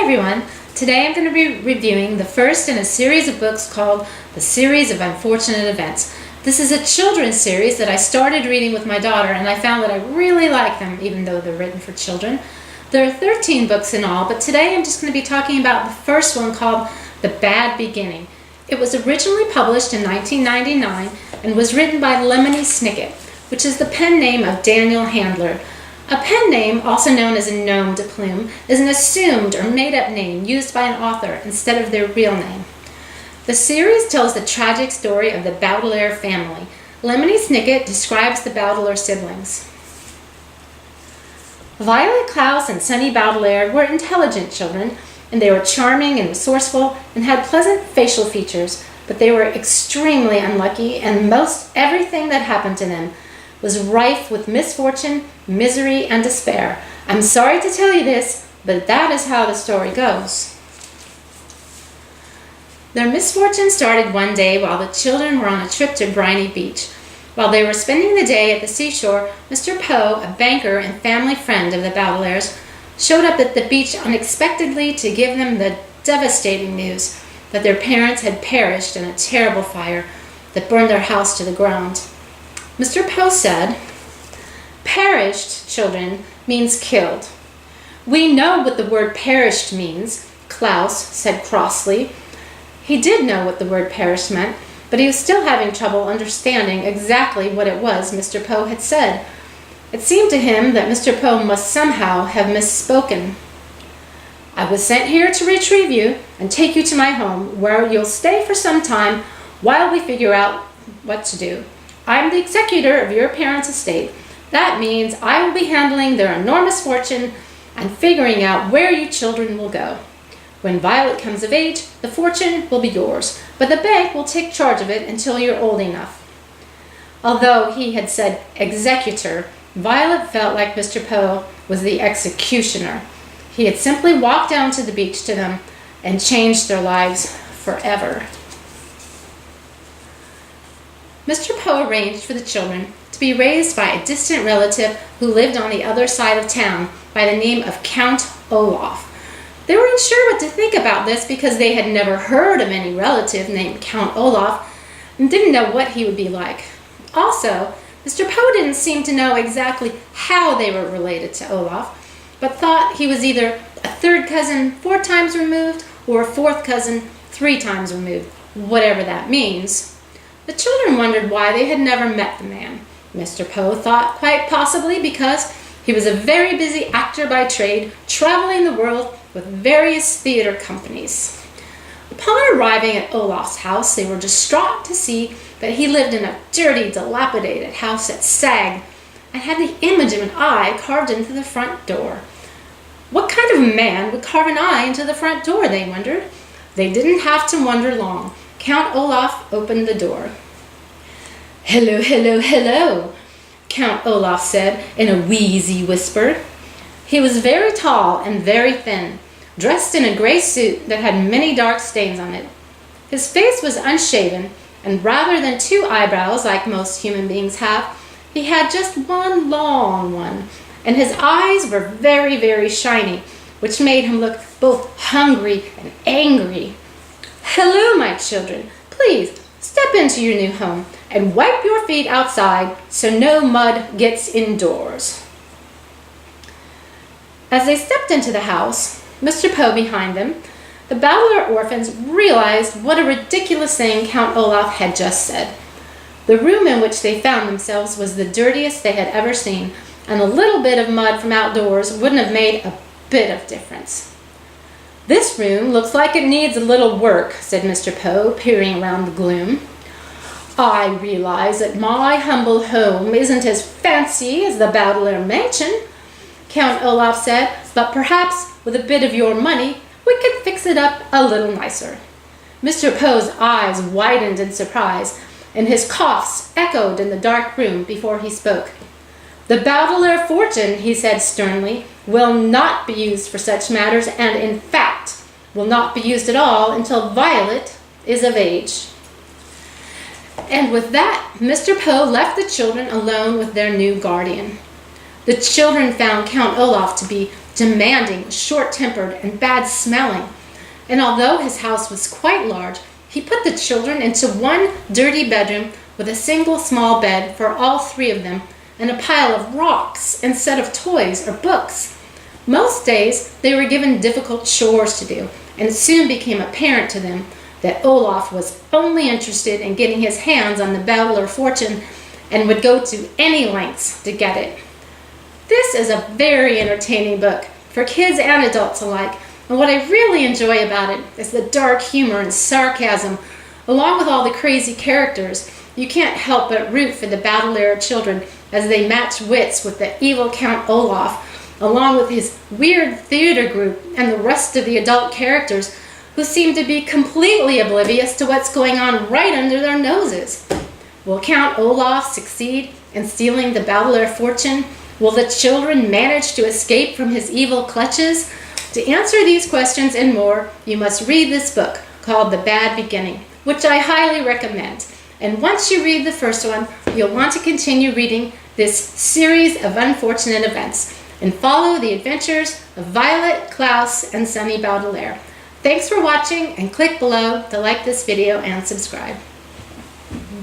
everyone. Today I'm going to be reviewing the first in a series of books called The Series of Unfortunate Events. This is a children's series that I started reading with my daughter, and I found that I really like them even though they're written for children. There are 13 books in all, but today I'm just going to be talking about the first one called The Bad Beginning. It was originally published in 1999 and was written by Lemony Snicket, which is the pen name of Daniel Handler. A pen name, also known as a nom de plume, is an assumed or made-up name used by an author instead of their real name. The series tells the tragic story of the Baudelaire family. Lemony Snicket describes the Baudelaire siblings. Violet Klaus and Sonny Baudelaire were intelligent children, and they were charming and resourceful and had pleasant facial features, but they were extremely unlucky, and most everything that happened to them was rife with misfortune, misery, and despair. I'm sorry to tell you this, but that is how the story goes. Their misfortune started one day while the children were on a trip to Briny Beach. While they were spending the day at the seashore, Mr. Poe, a banker and family friend of the Baudelaires, showed up at the beach unexpectedly to give them the devastating news that their parents had perished in a terrible fire that burned their house to the ground. Mr. Poe said, "Perished, children, means killed." "We know what the word perished means," Klaus said crossly. He did know what the word perished meant, but he was still having trouble understanding exactly what it was Mr. Poe had said. It seemed to him that Mr. Poe must somehow have misspoken. "I was sent here to retrieve you and take you to my home, where you'll stay for some time while we figure out what to do. I'm the executor of your parents' estate. That means I will be handling their enormous fortune and figuring out where you children will go. When Violet comes of age, the fortune will be yours, but the bank will take charge of it until you're old enough." Although he had said executor, Violet felt like Mr. Poe was the executioner. He had simply walked down to the beach to them and changed their lives forever. Mr. Poe arranged for the children to be raised by a distant relative who lived on the other side of town by the name of Count Olaf. They weren't sure what to think about this because they had never heard of any relative named Count Olaf and didn't know what he would be like. Also, Mr. Poe didn't seem to know exactly how they were related to Olaf, but thought he was either a third cousin 4 times removed or a fourth cousin 3 times removed, whatever that means. The children wondered why they had never met the man. Mr. Poe thought quite possibly because he was a very busy actor by trade, traveling the world with various theater companies. Upon arriving at Olaf's house, they were distraught to see that he lived in a dirty, dilapidated house that sagged and had the image of an eye carved into the front door. What kind of man would carve an eye into the front door, they wondered. They didn't have to wonder long. Count Olaf opened the door. "Hello, hello, hello," Count Olaf said in a wheezy whisper. He was very tall and very thin, dressed in a gray suit that had many dark stains on it. His face was unshaven, and rather than 2 eyebrows like most human beings have, he had just one long one, and his eyes were very, very shiny, which made him look both hungry and angry. "Hello, my children. Please step into your new home and wipe your feet outside so no mud gets indoors." As they stepped into the house, Mr. Poe behind them, the Baudelaire orphans realized what a ridiculous thing Count Olaf had just said. The room in which they found themselves was the dirtiest they had ever seen, and a little bit of mud from outdoors wouldn't have made a bit of difference. "This room looks like it needs a little work," said Mr. Poe, peering around the gloom. "I realize that my humble home isn't as fancy as the Baudelaire mansion," Count Olaf said, "but perhaps with a bit of your money we could fix it up a little nicer." Mr. Poe's eyes widened in surprise, and his coughs echoed in the dark room before he spoke. "The Baudelaire fortune," he said sternly, "will not be used for such matters, and in fact will not be used at all until Violet is of age." And with that, Mr. Poe left the children alone with their new guardian. The children found Count Olaf to be demanding, short-tempered, and bad-smelling. And although his house was quite large, he put the children into one dirty bedroom with a single small bed for all three of them and a pile of rocks instead of toys or books. Most days they were given difficult chores to do, and it soon became apparent to them that Olaf was only interested in getting his hands on the Battler fortune and would go to any lengths to get it. This is a very entertaining book for kids and adults alike, and what I really enjoy about it is the dark humor and sarcasm. Along with all the crazy characters, you can't help but root for the Battler children as they match wits with the evil Count Olaf, along with his weird theater group and the rest of the adult characters who seem to be completely oblivious to what's going on right under their noses. Will Count Olaf succeed in stealing the Battler fortune? Will the children manage to escape from his evil clutches? To answer these questions and more, you must read this book called The Bad Beginning, which I highly recommend. And once you read the first one, you'll want to continue reading this series of unfortunate events and follow the adventures of Violet, Klaus, and Sunny Baudelaire. Thanks for watching, and click below to like this video and subscribe.